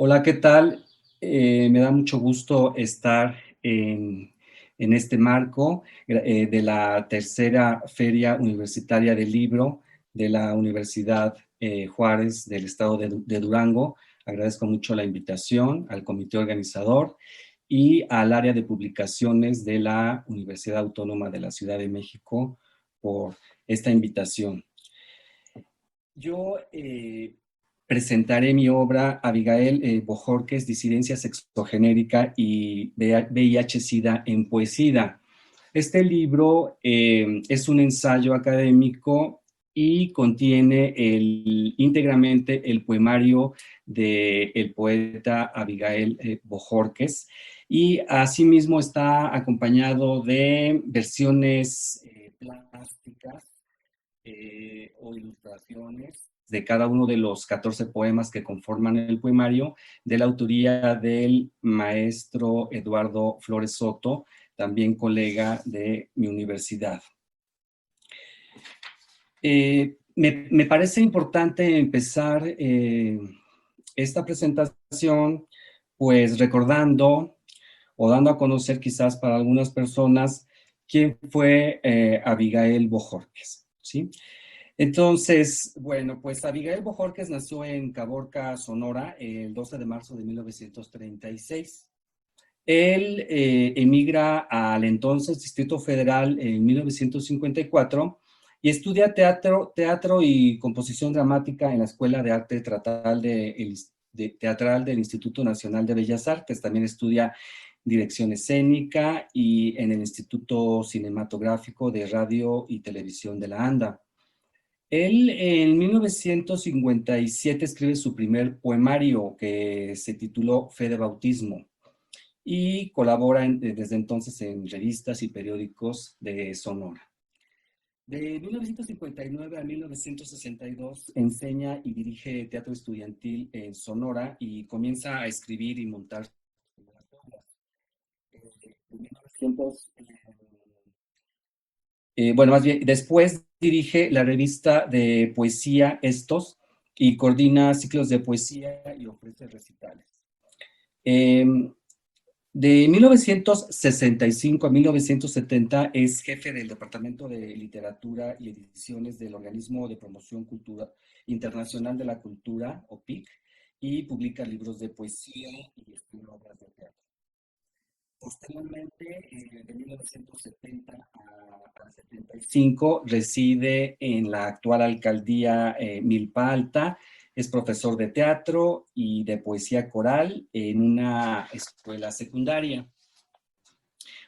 Hola, ¿qué tal? Me da mucho gusto estar en este marco de la tercera Feria Universitaria del Libro de la Universidad Juárez del Estado de Durango. Agradezco mucho la invitación al comité organizador y al área de publicaciones de la Universidad Autónoma de la Ciudad de México por esta invitación. Yo presentaré mi obra Abigail Bojorquez, Disidencia Sexogenérica y VIH-Sida en Poesía. Este libro es un ensayo académico y contiene íntegramente el poemario del poeta Abigail Bojorquez, y asimismo está acompañado de versiones plásticas o ilustraciones de cada uno de los 14 poemas que conforman el poemario, de la autoría del maestro Eduardo Flores Soto, también colega de mi universidad. Me parece importante empezar esta presentación pues recordando o dando a conocer quizás para algunas personas quién fue Abigail Bojorquez, ¿sí? Entonces, bueno, pues Abigail Bojorquez nació en Caborca, Sonora, el 12 de marzo de 1936. Él emigra al entonces Distrito Federal en 1954 y estudia teatro y composición dramática en la Escuela de Arte Teatral del Instituto Nacional de Bellas Artes. También estudia dirección escénica y en el Instituto Cinematográfico de Radio y Televisión de la ANDA. Él en 1957 escribe su primer poemario que se tituló Fe de Bautismo y colabora desde entonces en revistas y periódicos de Sonora. De 1959 a 1962 enseña y dirige teatro estudiantil en Sonora y comienza a escribir y montar bueno, más bien, después dirige la revista de poesía Estos y coordina ciclos de poesía y ofrece recitales. Eh, de 1965 a 1970 es jefe del Departamento de Literatura y Ediciones del Organismo de Promoción Internacional de la Cultura, OPIC, y publica libros de poesía y escribe obras de teatro. Posteriormente, de 1970 a 75, reside en la actual alcaldía Milpa Alta. Es profesor de teatro y de poesía coral en una escuela secundaria.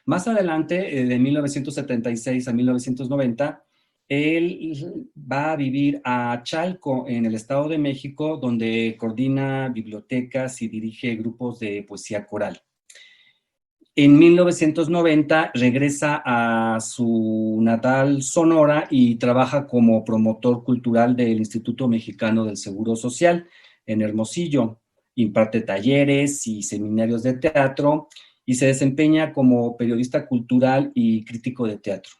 Más adelante, de 1976 a 1990, él va a vivir a Chalco, en el Estado de México, donde coordina bibliotecas y dirige grupos de poesía coral. En 1990 regresa a su natal Sonora y trabaja como promotor cultural del Instituto Mexicano del Seguro Social en Hermosillo. Imparte talleres y seminarios de teatro y se desempeña como periodista cultural y crítico de teatro.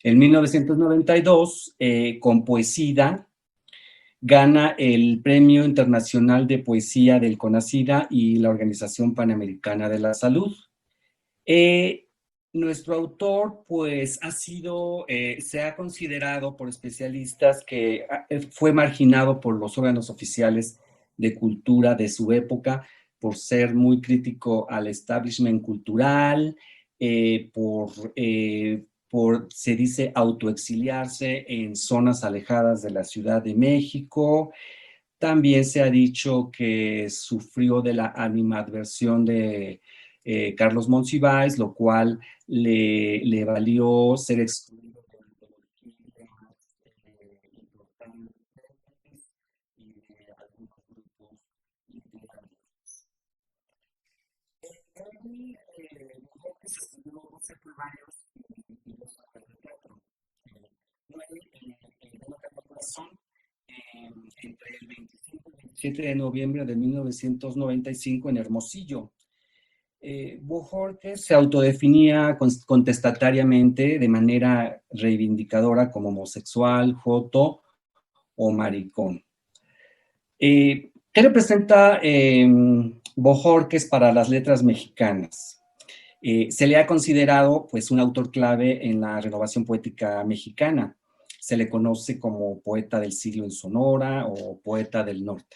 En 1992, con Poesía, gana el Premio Internacional de Poesía del CONACYDA y la Organización Panamericana de la Salud. Nuestro autor, pues, se ha considerado por especialistas que fue marginado por los órganos oficiales de cultura de su época por ser muy crítico al establishment cultural, se dice, autoexiliarse en zonas alejadas de la Ciudad de México. También se ha dicho que sufrió de la animadversión de Carlos Monsiváis, lo cual le valió ser excluido de antologías importantes y de algunos grupos literarios. Él se escribió 12 poemarios y 2 obras de teatro. Una corazón entre el 25 y el 27 de noviembre de 1995 en Hermosillo. Bojorquez se autodefinía contestatariamente de manera reivindicadora como homosexual, joto o maricón. ¿Qué representa Bojórquez para las letras mexicanas? Se le ha considerado pues un autor clave en la renovación poética mexicana. Se le conoce como poeta del siglo en Sonora o poeta del norte.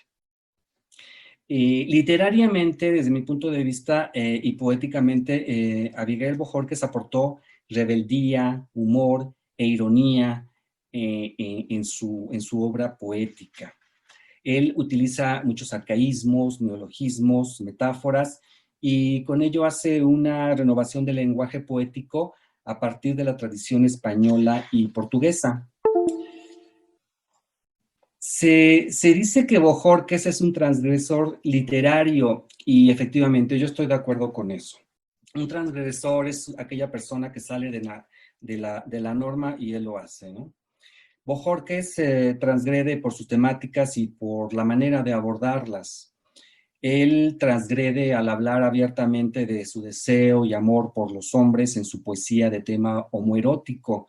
Literariamente, desde mi punto de vista, y poéticamente, Abigail Bojórquez aportó rebeldía, humor e ironía en su obra poética. Él utiliza muchos arcaísmos, neologismos, metáforas, y con ello hace una renovación del lenguaje poético a partir de la tradición española y portuguesa. Se dice que Bojórquez es un transgresor literario y efectivamente yo estoy de acuerdo con eso. Un transgresor es aquella persona que sale de la norma y él lo hace, ¿no? Bojórquez transgrede por sus temáticas y por la manera de abordarlas. Él transgrede al hablar abiertamente de su deseo y amor por los hombres en su poesía de tema homoerótico,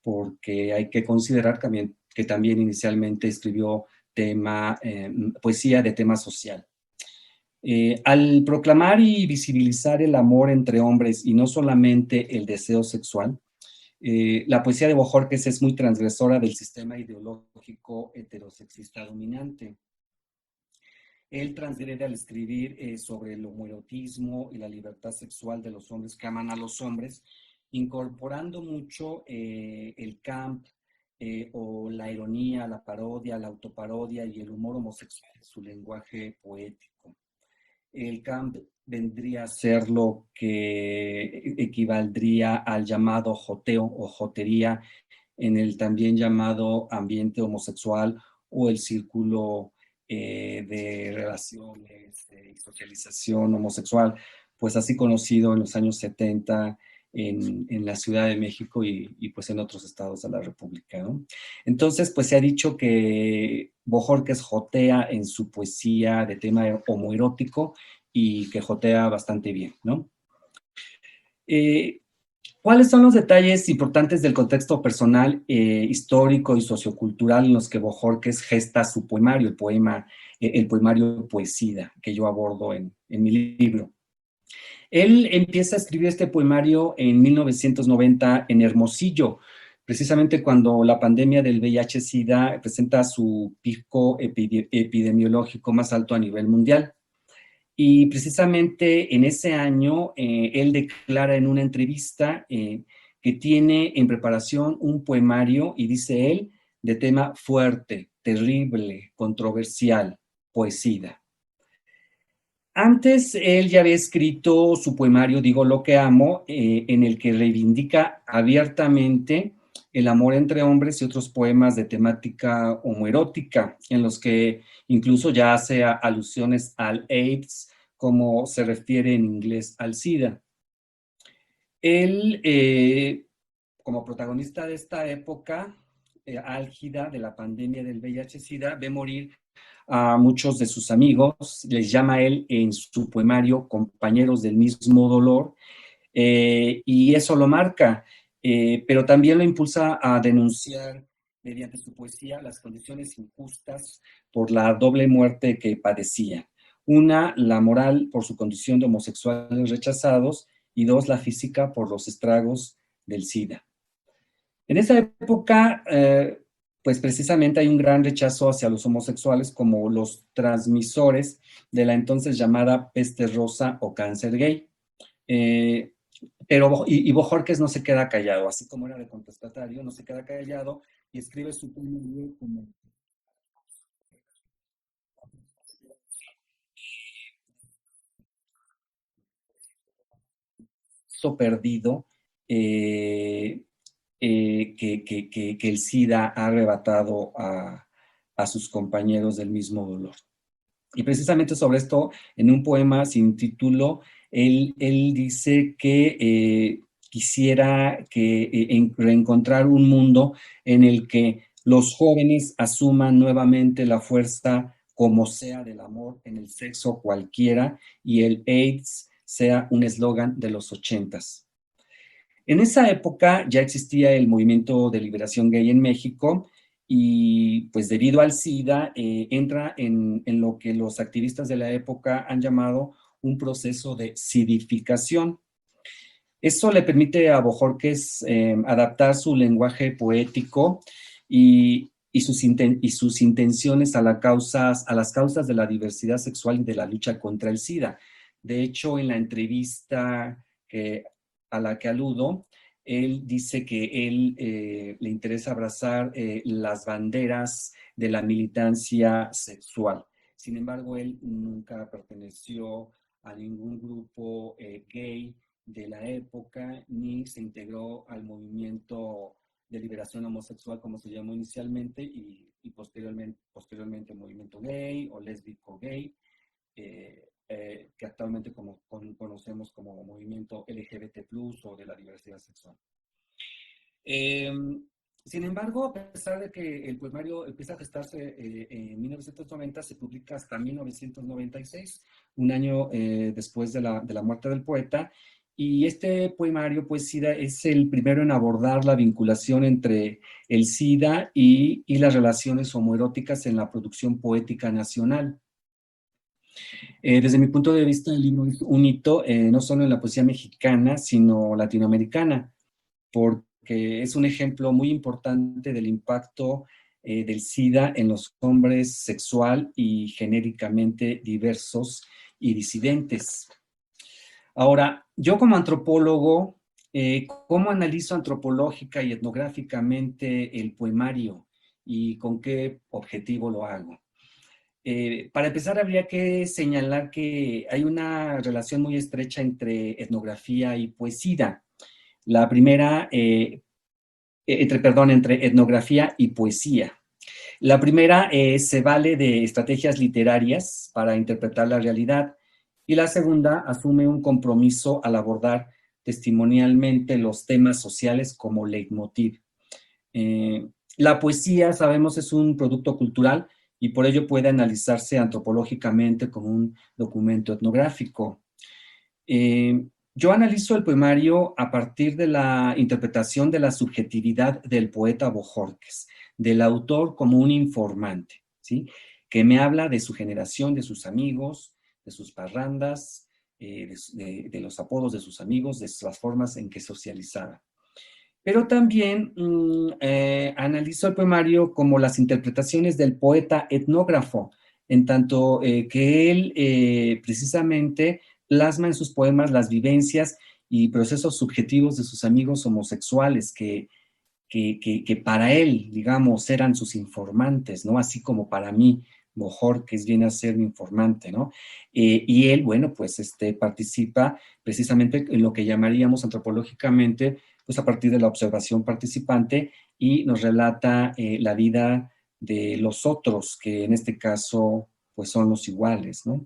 porque hay que considerar también que también inicialmente escribió poesía de tema social. Al proclamar y visibilizar el amor entre hombres y no solamente el deseo sexual, la poesía de Bojórquez es muy transgresora del sistema ideológico heterosexista dominante. Él transgrede al escribir sobre el homoerotismo y la libertad sexual de los hombres que aman a los hombres, incorporando mucho el camp o la ironía, la parodia, la autoparodia y el humor homosexual en su lenguaje poético. El camp vendría a ser lo que equivaldría al llamado joteo o jotería en el también llamado ambiente homosexual o el círculo de relaciones y socialización homosexual, pues así conocido en los años 70 en la Ciudad de México pues en otros estados de la República, ¿no? Entonces, pues se ha dicho que Bojórquez jotea en su poesía de tema homoerótico y que jotea bastante bien, ¿no? ¿Cuáles son los detalles importantes del contexto personal, histórico y sociocultural en los que Bojórquez gesta su poemario, el poemario Poesía, que yo abordo en mi libro? Él empieza a escribir este poemario en 1990 en Hermosillo, precisamente cuando la pandemia del VIH-Sida presenta su pico epidemiológico más alto a nivel mundial. Y precisamente en ese año, él declara en una entrevista que tiene en preparación un poemario, y dice él, de tema fuerte, terrible, controversial, poesía. Antes él ya había escrito su poemario Digo lo que amo, en el que reivindica abiertamente el amor entre hombres y otros poemas de temática homoerótica, en los que incluso ya hace alusiones al AIDS, como se refiere en inglés al SIDA. Él, como protagonista de esta época álgida de la pandemia del VIH-Sida, ve morir a muchos de sus amigos, les llama él en su poemario compañeros del mismo dolor, y eso lo marca, pero también lo impulsa a denunciar mediante su poesía las condiciones injustas por la doble muerte que padecía. Una, la moral por su condición de homosexuales rechazados, y dos, la física por los estragos del SIDA. En esa época, pues precisamente hay un gran rechazo hacia los homosexuales como los transmisores de la entonces llamada peste rosa o cáncer gay. Y Bojórquez no se queda callado, así como era de contestatario, no se queda callado y escribe su poemario como perdido, que el SIDA ha arrebatado a sus compañeros del mismo dolor. Y precisamente sobre esto, en un poema sin título, él dice que quisiera reencontrar un mundo en el que los jóvenes asuman nuevamente la fuerza como sea del amor en el sexo cualquiera, y el AIDS sea un eslogan de los 80s. En esa época ya existía el movimiento de liberación gay en México, y pues debido al SIDA entra en lo que los activistas de la época han llamado un proceso de sidificación. Eso le permite a Bojorquez adaptar su lenguaje poético y sus intenciones a las causas de la diversidad sexual y de la lucha contra el SIDA. De hecho, en la entrevista a la que aludo, él dice que él le interesa abrazar las banderas de la militancia sexual. Sin embargo, él nunca perteneció a ningún grupo gay de la época, ni se integró al movimiento de liberación homosexual, como se llamó inicialmente, y posteriormente movimiento gay o lésbico gay, que actualmente conocemos como movimiento LGBT+, o de la diversidad sexual. Eh, Sin embargo, a pesar de que el poemario empieza a gestarse en 1990, se publica hasta 1996, un año después de la muerte del poeta, y este poemario, pues SIDA, es el primero en abordar la vinculación entre el SIDA y las relaciones homoeróticas en la producción poética nacional. Desde mi punto de vista, el libro es un hito no solo en la poesía mexicana, sino latinoamericana, porque es un ejemplo muy importante del impacto del SIDA en los hombres sexual y genéricamente diversos y disidentes. Ahora, yo como antropólogo, ¿cómo analizo antropológica y etnográficamente el poemario y con qué objetivo lo hago? Para empezar, habría que señalar que hay una relación muy estrecha entre etnografía y poesía. La primera, entre etnografía y poesía. La primera se vale de estrategias literarias para interpretar la realidad y la segunda asume un compromiso al abordar testimonialmente los temas sociales como leitmotiv. Eh, la poesía, sabemos, es un producto cultural y por ello puede analizarse antropológicamente como un documento etnográfico. Yo analizo el poemario a partir de la interpretación de la subjetividad del poeta Bojorquez, del autor como un informante, ¿sí? Que me habla de su generación, de sus amigos, de sus parrandas, de los apodos de sus amigos, de las formas en que socializaba. Pero también analizo el poemario como las interpretaciones del poeta etnógrafo, en tanto que él precisamente plasma en sus poemas las vivencias y procesos subjetivos de sus amigos homosexuales que para él, digamos, eran sus informantes, ¿no? Así como para mí, Bojorquez viene a ser mi informante, ¿no? Y él, bueno, pues participa precisamente en lo que llamaríamos antropológicamente, pues a partir de la observación participante y nos relata la vida de los otros, que en este caso, pues son los iguales, ¿no?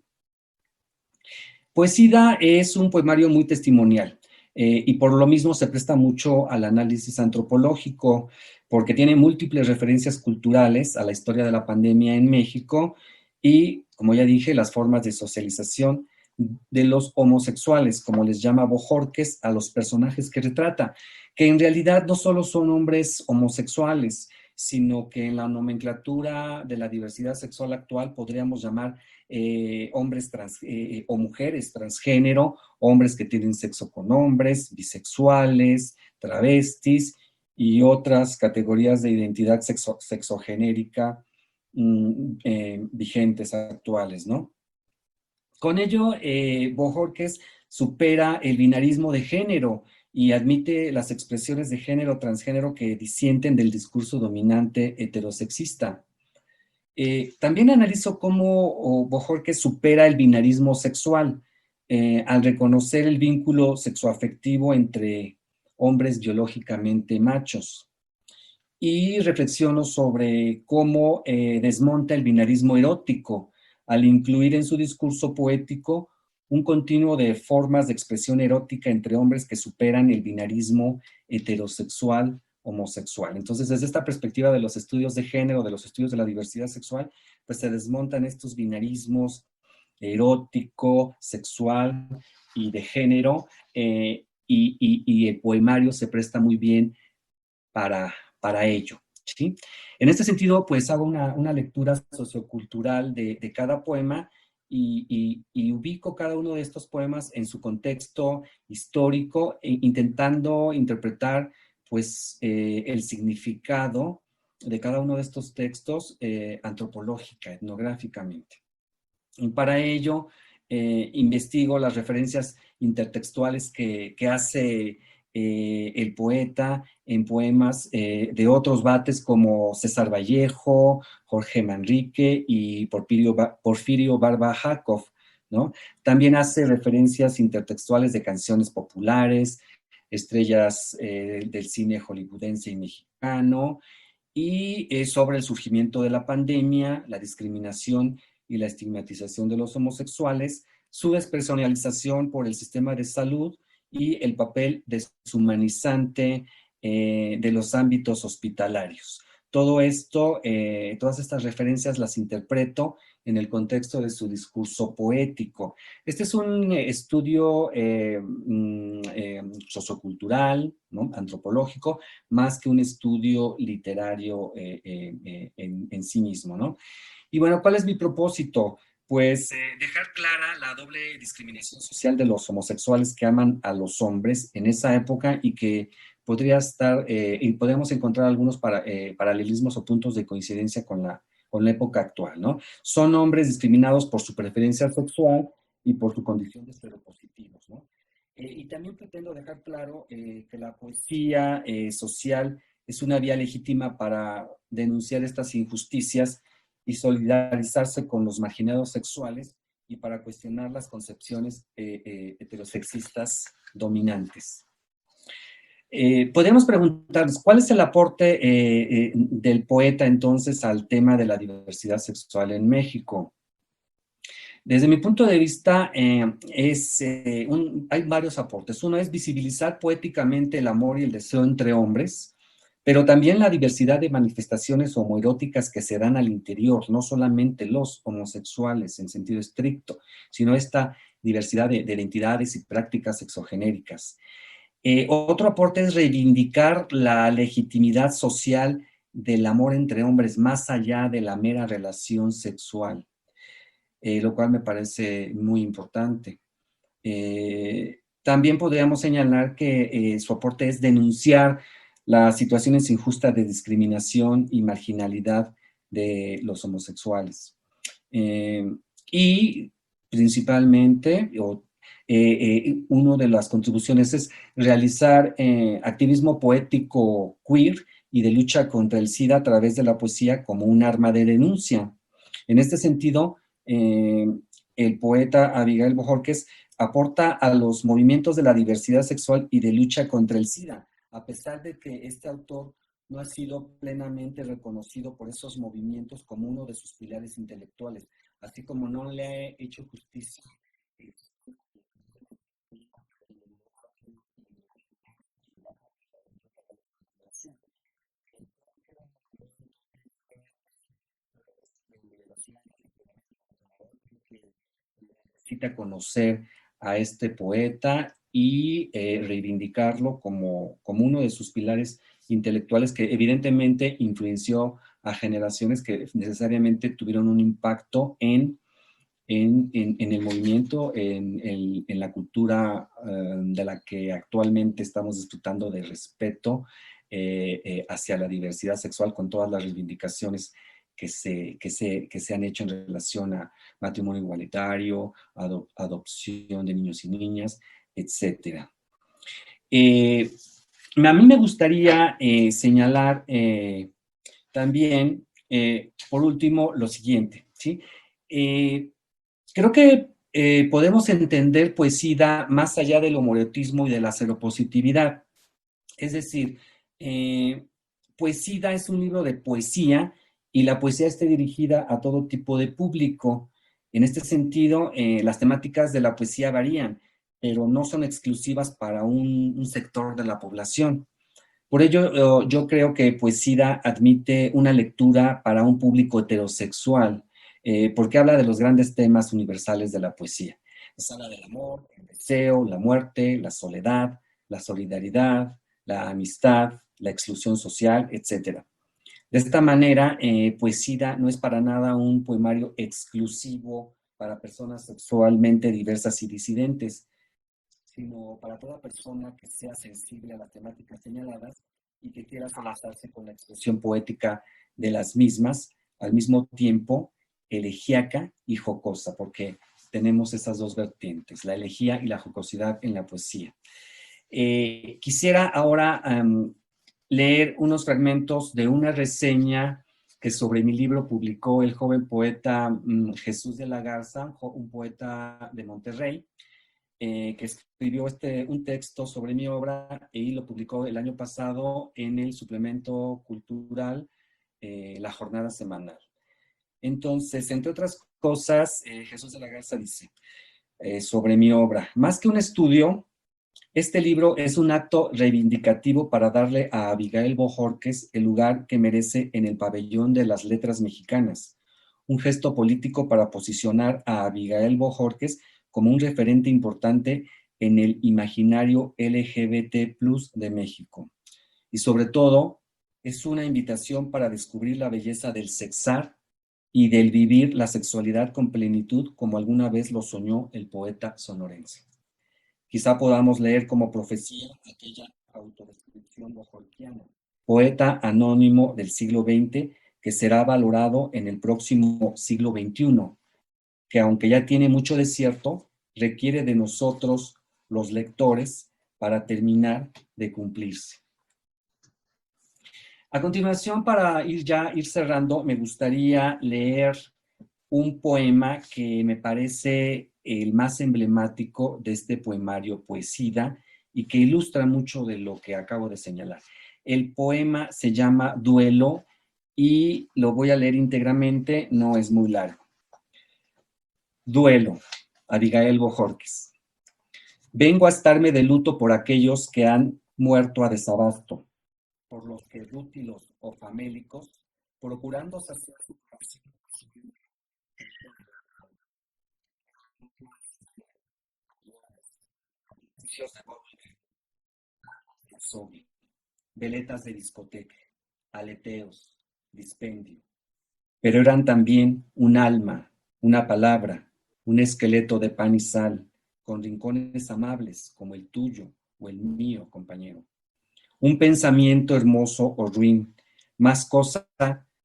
Poesía es un poemario muy testimonial y por lo mismo se presta mucho al análisis antropológico porque tiene múltiples referencias culturales a la historia de la pandemia en México y, como ya dije, las formas de socialización de los homosexuales, como les llama Bojorquez a los personajes que retrata, que en realidad no solo son hombres homosexuales, sino que en la nomenclatura de la diversidad sexual actual podríamos llamar hombres o mujeres transgénero, hombres que tienen sexo con hombres, bisexuales, travestis y otras categorías de identidad sexogenérica vigentes actuales, ¿no? Con ello, Bojorquez supera el binarismo de género y admite las expresiones de género transgénero que disienten del discurso dominante heterosexista. También analizo cómo Bojorquez supera el binarismo sexual al reconocer el vínculo sexoafectivo entre hombres biológicamente machos. Y reflexiono sobre cómo desmonta el binarismo erótico al incluir en su discurso poético un continuo de formas de expresión erótica entre hombres que superan el binarismo heterosexual homosexual. Entonces, desde esta perspectiva de los estudios de género, de los estudios de la diversidad sexual, pues se desmontan estos binarismos erótico, sexual y de género, y el poemario se presta muy bien para ello. ¿sí? En este sentido, pues hago una lectura sociocultural de cada poema y ubico cada uno de estos poemas en su contexto histórico, intentando interpretar pues el significado de cada uno de estos textos antropológica, etnográficamente. Y para ello investigo las referencias intertextuales que hace el poeta en poemas de otros bates como César Vallejo, Jorge Manrique y Porfirio Barba Jacob, ¿no? También hace referencias intertextuales de canciones populares, estrellas del cine hollywoodense y mexicano, y sobre el surgimiento de la pandemia, la discriminación y la estigmatización de los homosexuales, su despersonalización por el sistema de salud y el papel deshumanizante de los ámbitos hospitalarios. Todo esto, todas estas referencias las interpreto en el contexto de su discurso poético. Este es un estudio sociocultural, ¿no? Antropológico, más que un estudio literario en sí mismo, ¿no? Y bueno, ¿cuál es mi propósito? Pues dejar clara la doble discriminación social de los homosexuales que aman a los hombres en esa época y que podría estar, y podemos encontrar algunos paralelismos o puntos de coincidencia con la época actual, ¿no? Son hombres discriminados por su preferencia sexual y por su condición de seropositivos, ¿no? Y también pretendo dejar claro que la poesía social es una vía legítima para denunciar estas injusticias y solidarizarse con los marginados sexuales y para cuestionar las concepciones heterosexistas dominantes. Podemos preguntarnos, ¿cuál es el aporte del poeta entonces al tema de la diversidad sexual en México? Desde mi punto de vista, hay varios aportes. Uno es visibilizar poéticamente el amor y el deseo entre hombres, pero también la diversidad de manifestaciones homoeróticas que se dan al interior, no solamente los homosexuales en sentido estricto, sino esta diversidad de identidades y prácticas sexogenéricas. Otro aporte es reivindicar la legitimidad social del amor entre hombres más allá de la mera relación sexual, lo cual me parece muy importante. También podríamos señalar que su aporte es denunciar las situaciones injustas de discriminación y marginalidad de los homosexuales. Y principalmente, una de las contribuciones es realizar activismo poético queer y de lucha contra el SIDA a través de la poesía como un arma de denuncia. En este sentido, el poeta Abigail Bojorquez aporta a los movimientos de la diversidad sexual y de lucha contra el SIDA, a pesar de que este autor no ha sido plenamente reconocido por esos movimientos como uno de sus pilares intelectuales, así como no le ha hecho justicia. Necesita conocer a este poeta y reivindicarlo como uno de sus pilares intelectuales que evidentemente influenció a generaciones que necesariamente tuvieron un impacto en el movimiento, en la cultura de la que actualmente estamos disfrutando de respeto hacia la diversidad sexual con todas las reivindicaciones que se han hecho en relación a matrimonio igualitario, adopción de niños y niñas, etcétera. A mí me gustaría señalar también, por último, lo siguiente, ¿sí? Creo que podemos entender poesía más allá del homoerotismo y de la seropositividad. Es decir, Poesía es un libro de poesía y la poesía está dirigida a todo tipo de público. En este sentido, las temáticas de la poesía varían, pero no son exclusivas para un sector de la población. Por ello, yo creo que poesía admite una lectura para un público heterosexual, porque habla de los grandes temas universales de la poesía. Nos habla del amor, el deseo, la muerte, la soledad, la solidaridad, la amistad, la exclusión social, etc. De esta manera, Poesía no es para nada un poemario exclusivo para personas sexualmente diversas y disidentes, sino para toda persona que sea sensible a las temáticas señaladas y que quiera solazarse con la expresión poética de las mismas, al mismo tiempo elegíaca y jocosa, porque tenemos esas dos vertientes, la elegía y la jocosidad en la poesía. Quisiera ahora leer unos fragmentos de una reseña que sobre mi libro publicó el joven poeta Jesús de la Garza, un poeta de Monterrey, que escribió un texto sobre mi obra y lo publicó el año pasado en el suplemento cultural La Jornada Semanal. Entonces, entre otras cosas, Jesús de la Garza dice sobre mi obra, más que un estudio, este libro es un acto reivindicativo para darle a Abigail Bojorquez el lugar que merece en el pabellón de las letras mexicanas, un gesto político para posicionar a Abigail Bojorquez como un referente importante en el imaginario LGBT+ de México. Y sobre todo, es una invitación para descubrir la belleza del sexar y del vivir la sexualidad con plenitud como alguna vez lo soñó el poeta sonorense. Quizá podamos leer como profecía aquella autodescripción bojorquiana, poeta anónimo del siglo XX que será valorado en el próximo siglo XXI, que aunque ya tiene mucho de cierto, requiere de nosotros, los lectores, para terminar de cumplirse. A continuación, para ir cerrando, me gustaría leer un poema que me parece el más emblemático de este poemario Poesía y que ilustra mucho de lo que acabo de señalar. El poema se llama Duelo y lo voy a leer íntegramente, no es muy largo. Duelo, Abigail Bojorquez. Vengo a estarme de luto por aquellos que han muerto a desabasto, por los que rútilos o famélicos, procurando saciar su corazón, veletas de discoteca, aleteos, dispendio, pero eran también un alma, una palabra, un esqueleto de pan y sal, con rincones amables como el tuyo o el mío, compañero. Un pensamiento hermoso o ruin, más cosa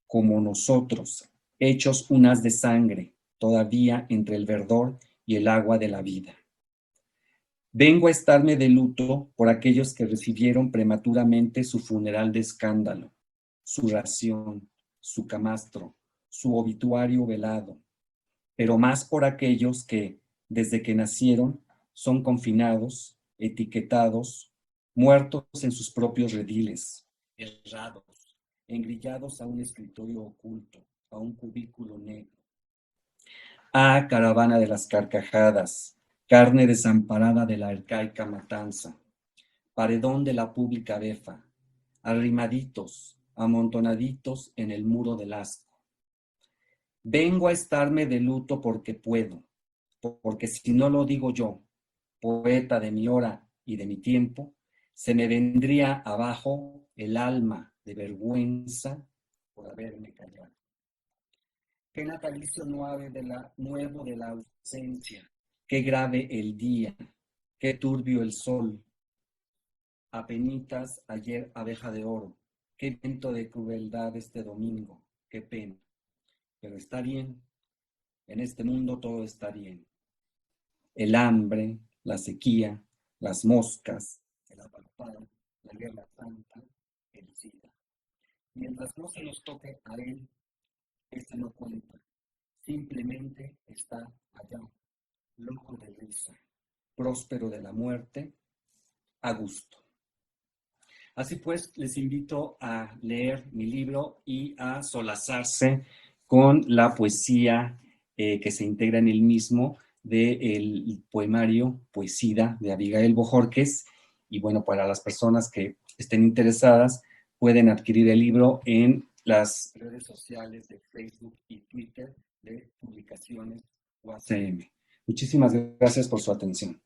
como nosotros, hechos unas de sangre, todavía entre el verdor y el agua de la vida. Vengo a estarme de luto por aquellos que recibieron prematuramente su funeral de escándalo, su ración, su camastro, su obituario velado, pero más por aquellos que, desde que nacieron, son confinados, etiquetados, muertos en sus propios rediles, errados, engrillados a un escritorio oculto, a un cubículo negro. Ah, caravana de las carcajadas, carne desamparada de la arcaica matanza, paredón de la pública befa, arrimaditos, amontonaditos en el muro del asco. Vengo a estarme de luto porque puedo, porque si no lo digo yo, poeta de mi hora y de mi tiempo, se me vendría abajo el alma de vergüenza por haberme callado. Qué natalicio nuevo de la ausencia, qué grave el día, qué turbio el sol. Apenitas ayer abeja de oro, qué viento de crueldad este domingo, qué pena. Pero está bien, en este mundo todo está bien. El hambre, la sequía, las moscas, el apartado, la guerra santa, el SIDA. Mientras no se nos toque a él, este no cuenta. Simplemente está allá, loco de risa, próspero de la muerte, a gusto. Así pues, les invito a leer mi libro y a solazarse con la poesía que se integra en el mismo del poemario Poesía de Abigail Bojorquez. Y bueno, para las personas que estén interesadas, pueden adquirir el libro en las redes sociales de Facebook y Twitter de Publicaciones UACM. Muchísimas gracias por su atención.